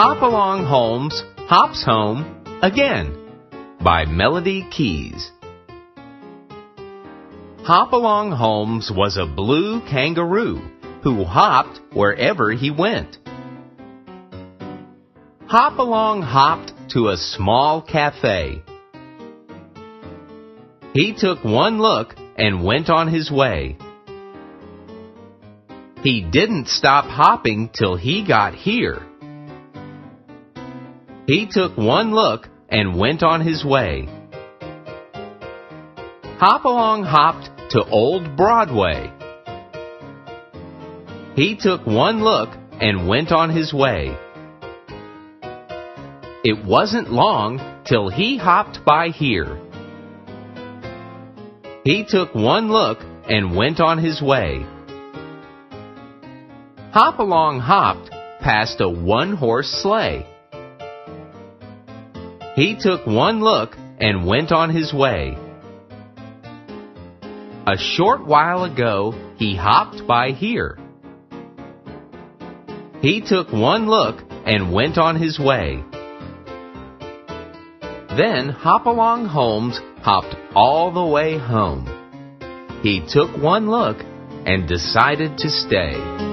Hopalong Holmes Hops Home Again by Melody Keys. Hopalong Holmes was a blue kangaroo who hopped wherever he went. Hopalong hopped to a small cafe. He took one look and went on his way. He didn't stop hopping till he got here. He took one look and went on his way. Hopalong hopped to Old Broadway. He took one look and went on his way. It wasn't long till he hopped by here. He took one look and went on his way. Hopalong hopped past a one-horse sleigh. He took one look and went on his way. A short while ago, he hopped by here. He took one look and went on his way. Then Hopalong Holmes hopped all the way home. He took one look and decided to stay.